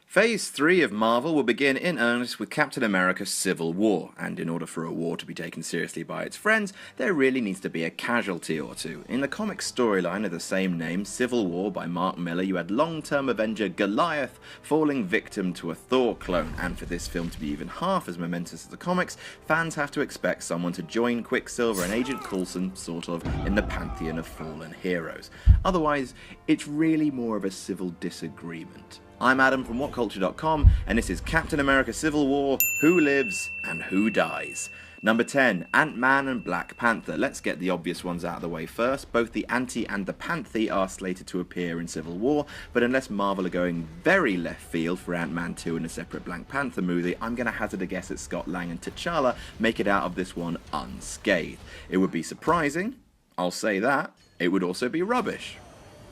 Phase 3 of Marvel will begin in earnest with Captain America Civil War, and in order for a war to be taken seriously by its friends, there really needs to be a casualty or two. In the comic storyline of the same name, Civil War by Mark Millar, you had long-term Avenger Goliath falling victim to a Thor clone, and for this film to be even half as momentous as the comics, fans have to expect someone to join Quicksilver and Agent Coulson, sort of, in the pantheon of fallen heroes. Otherwise, it's really more of a civil disagreement. I'm Adam from WhatCulture.com, and this is Captain America Civil War, Who Lives and Who Dies. Number 10, Ant-Man and Black Panther. Let's get the obvious ones out of the way first. Both the Anti and the Panthy are slated to appear in Civil War, but unless Marvel are going very left field for Ant-Man 2 and a separate Black Panther movie, I'm going to hazard a guess that Scott Lang and T'Challa make it out of this one unscathed. It would be surprising, I'll say that. It would also be rubbish,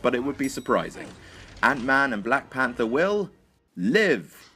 but it would be surprising. Ant-Man and Black Panther will live.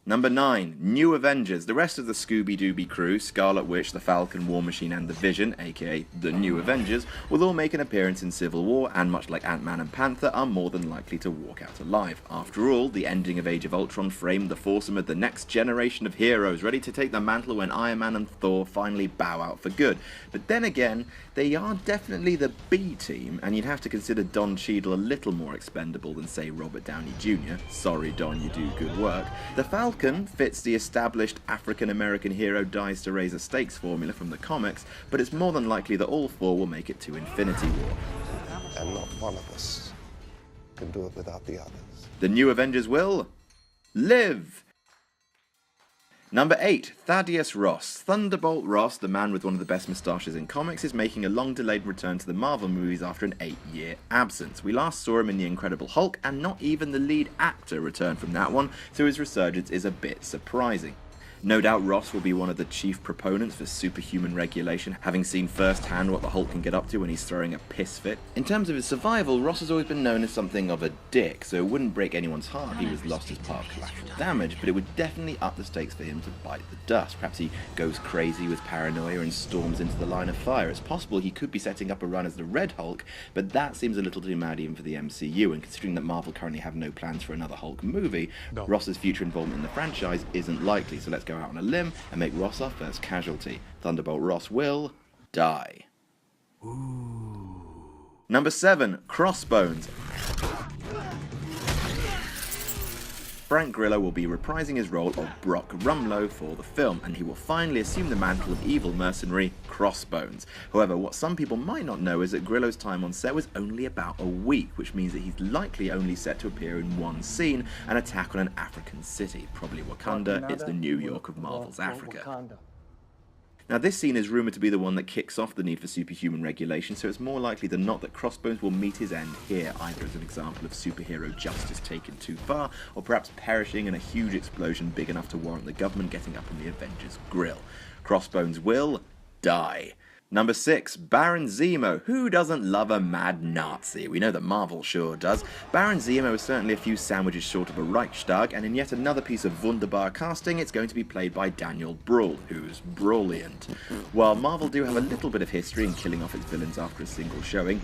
Number 9, New Avengers. The rest of the Scooby-Dooby crew, Scarlet Witch, the Falcon, War Machine and the Vision, aka the New Avengers, will all make an appearance in Civil War and, much like Ant-Man and Panther, are more than likely to walk out alive. After all, the ending of Age of Ultron framed the foursome of the next generation of heroes, ready to take the mantle when Iron Man and Thor finally bow out for good. But then again, they are definitely the B team, and you'd have to consider Don Cheadle a little more expendable than, say, Robert Downey Jr. Sorry, Don, you do good work. The Falcon fits the established African-American hero dies to raise a stakes formula from the comics, but it's more than likely that all four will make it to Infinity War. And not one of us can do it without the others. The New Avengers will live. Number 8, Thaddeus Ross. Thunderbolt Ross, the man with one of the best moustaches in comics, is making a long-delayed return to the Marvel movies after an 8-year absence. We last saw him in The Incredible Hulk, and not even the lead actor returned from that one, so his resurgence is a bit surprising. No doubt Ross will be one of the chief proponents for superhuman regulation, having seen firsthand what the Hulk can get up to when he's throwing a piss fit. In terms of his survival, Ross has always been known as something of a dick, so it wouldn't break anyone's heart if he was lost as part of collateral damage, but it would definitely up the stakes for him to bite the dust. Perhaps he goes crazy with paranoia and storms into the line of fire. It's possible he could be setting up a run as the Red Hulk, but that seems a little too mad even for the MCU, and considering that Marvel currently have no plans for another Hulk movie, Ross's future involvement in the franchise isn't likely, so let's go out on a limb and make Ross our first casualty. Thunderbolt Ross will die. Ooh. Number 7, Crossbones. Frank Grillo will be reprising his role of Brock Rumlow for the film, and he will finally assume the mantle of evil mercenary Crossbones. However, what some people might not know is that Grillo's time on set was only about a week, which means that he's likely only set to appear in one scene, an attack on an African city, probably Wakanda. It's the New York of Marvel's Africa. Now, this scene is rumoured to be the one that kicks off the need for superhuman regulation, so it's more likely than not that Crossbones will meet his end here, either as an example of superhero justice taken too far, or perhaps perishing in a huge explosion big enough to warrant the government getting up on the Avengers' grill. Crossbones will die. Number 6, Baron Zemo. Who doesn't love a mad Nazi? We know that Marvel sure does. Baron Zemo is certainly a few sandwiches short of a Reichstag, and in yet another piece of wunderbar casting, it's going to be played by Daniel Bruhl, who's brilliant. While Marvel do have a little bit of history in killing off its villains after a single showing,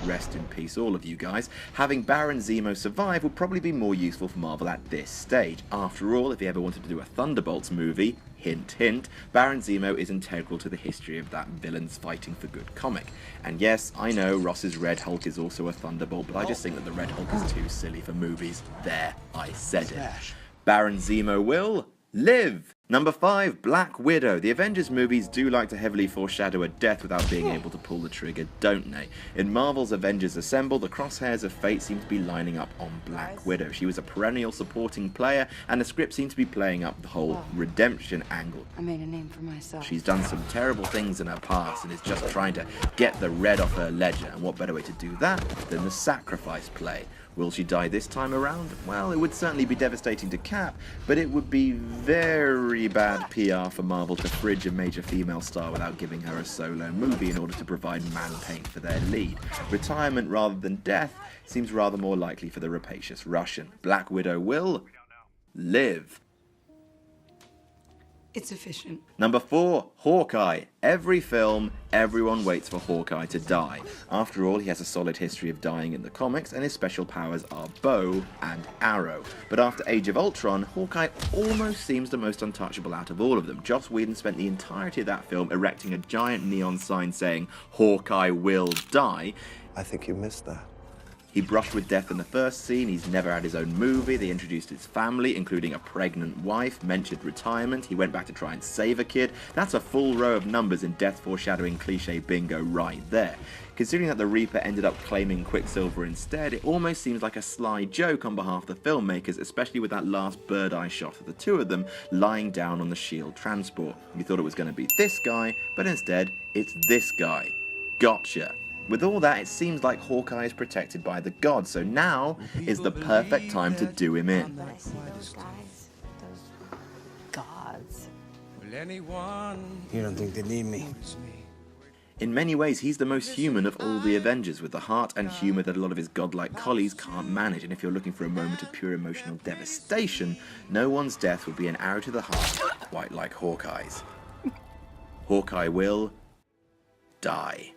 rest in peace all of you guys, having Baron Zemo survive would probably be more useful for Marvel at this stage. After all, if he ever wanted to do a Thunderbolts movie, hint hint, Baron Zemo is integral to the history of that villains fighting for good comic. And yes, I know Ross's Red Hulk is also a Thunderbolt, but I just think that the Red Hulk is too silly for movies. There, I said it. Baron Zemo will live. Number 5, Black Widow. The Avengers movies do like to heavily foreshadow a death without being able to pull the trigger, don't they? In Marvel's Avengers Assemble, the crosshairs of fate seem to be lining up on Black Widow. She was a perennial supporting player, and the script seems to be playing up the whole redemption angle. I made a name for myself. She's done some terrible things in her past and is just trying to get the red off her ledger, and what better way to do that than the sacrifice play? Will she die this time around? Well, it would certainly be devastating to Cap, but it would be very bad PR for Marvel to fridge a major female star without giving her a solo movie in order to provide man paint for their lead. Retirement rather than death seems rather more likely for the rapacious Russian. Black Widow will live. It's efficient. Number 4, Hawkeye. Every film, everyone waits for Hawkeye to die. After all, he has a solid history of dying in the comics, and his special powers are bow and arrow. But after Age of Ultron, Hawkeye almost seems the most untouchable out of all of them. Joss Whedon spent the entirety of that film erecting a giant neon sign saying, "Hawkeye will die." I think you missed that. He brushed with death in the first scene, he's never had his own movie, they introduced his family, including a pregnant wife, mentioned retirement, he went back to try and save a kid. That's a full row of numbers in death foreshadowing cliche bingo right there. Considering that the Reaper ended up claiming Quicksilver instead, it almost seems like a sly joke on behalf of the filmmakers, especially with that last bird-eye shot of the two of them lying down on the S.H.I.E.L.D. transport. You thought it was going to be this guy, but instead, it's this guy. Gotcha. With all that, it seems like Hawkeye is protected by the gods, so now is the perfect time to do him in. When I see those guys, those gods. You don't think they need me? In many ways, he's the most human of all the Avengers, with the heart and humour that a lot of his godlike colleagues can't manage, and if you're looking for a moment of pure emotional devastation, no one's death would be an arrow to the heart quite like Hawkeye's. Hawkeye will die.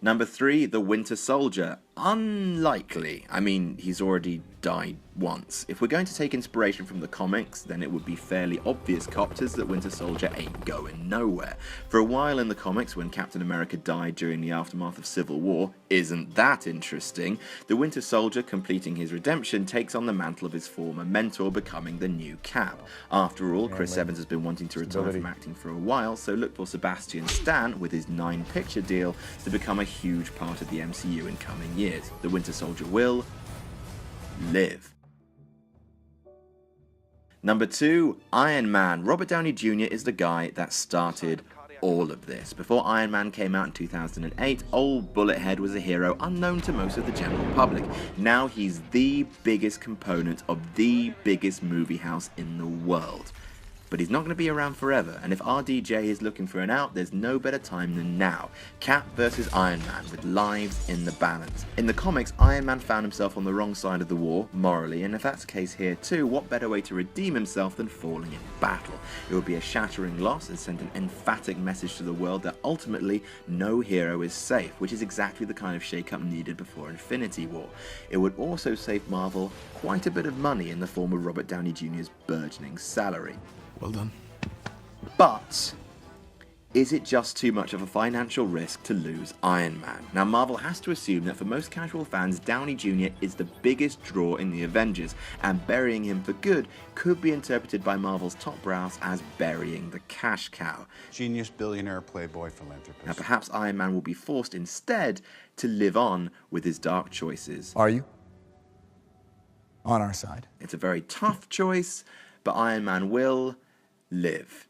Number 3, the Winter Soldier. Unlikely. I mean, he's already died once. If we're going to take inspiration from the comics, then it would be fairly obvious copters that Winter Soldier ain't going nowhere. For a while in the comics, when Captain America died during the aftermath of Civil War, isn't that interesting? The Winter Soldier, completing his redemption, takes on the mantle of his former mentor, becoming the new Cap. After all, Chris Evans has been wanting to retire from acting for a while, so look for Sebastian Stan, with his 9-picture deal, to become a huge part of the MCU in coming years. The Winter Soldier will live. Number 2, Iron Man. Robert Downey Jr. is the guy that started all of this. Before Iron Man came out in 2008, old Bullethead was a hero unknown to most of the general public. Now he's the biggest component of the biggest movie house in the world. But he's not going to be around forever, and if RDJ is looking for an out, there's no better time than now. Cap versus Iron Man, with lives in the balance. In the comics, Iron Man found himself on the wrong side of the war, morally, and if that's the case here too, what better way to redeem himself than falling in battle? It would be a shattering loss and send an emphatic message to the world that ultimately no hero is safe, which is exactly the kind of shake-up needed before Infinity War. It would also save Marvel quite a bit of money in the form of Robert Downey Jr.'s burgeoning salary. Well done. But is it just too much of a financial risk to lose Iron Man? Now, Marvel has to assume that for most casual fans, Downey Jr. is the biggest draw in the Avengers, and burying him for good could be interpreted by Marvel's top brass as burying the cash cow. Genius, billionaire, playboy, philanthropist. Now, perhaps Iron Man will be forced instead to live on with his dark choices. Are you? On our side. It's a very tough choice, but Iron Man will live.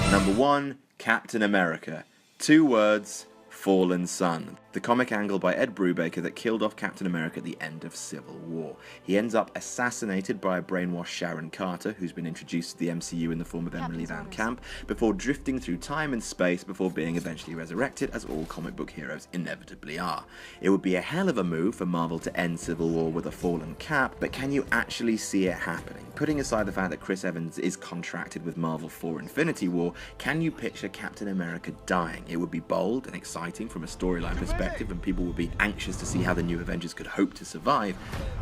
Number 1, Captain America. 2 words, fallen son. The comic angle by Ed Brubaker that killed off Captain America at the end of Civil War. He ends up assassinated by a brainwashed Sharon Carter, who's been introduced to the MCU in the form of Emily Van Camp, before drifting through time and space before being eventually resurrected, as all comic book heroes inevitably are. It would be a hell of a move for Marvel to end Civil War with a fallen Cap, but can you actually see it happening? Putting aside the fact that Chris Evans is contracted with Marvel for Infinity War, can you picture Captain America dying? It would be bold and exciting from a storyline perspective, and people would be anxious to see how the new Avengers could hope to survive,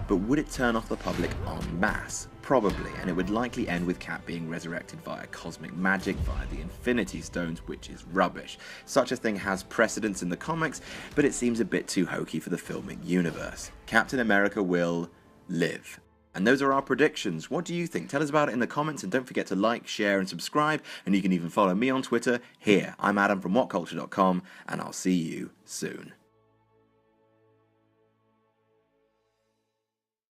but would it turn off the public en masse? Probably, and it would likely end with Cap being resurrected via cosmic magic, via the Infinity Stones, which is rubbish. Such a thing has precedence in the comics, but it seems a bit too hokey for the filmic universe. Captain America will live. And those are our predictions. What do you think? Tell us about it in the comments, and don't forget to like, share, and subscribe. And you can even follow me on Twitter. Here, I'm Adam from WhatCulture.com, and I'll see you soon.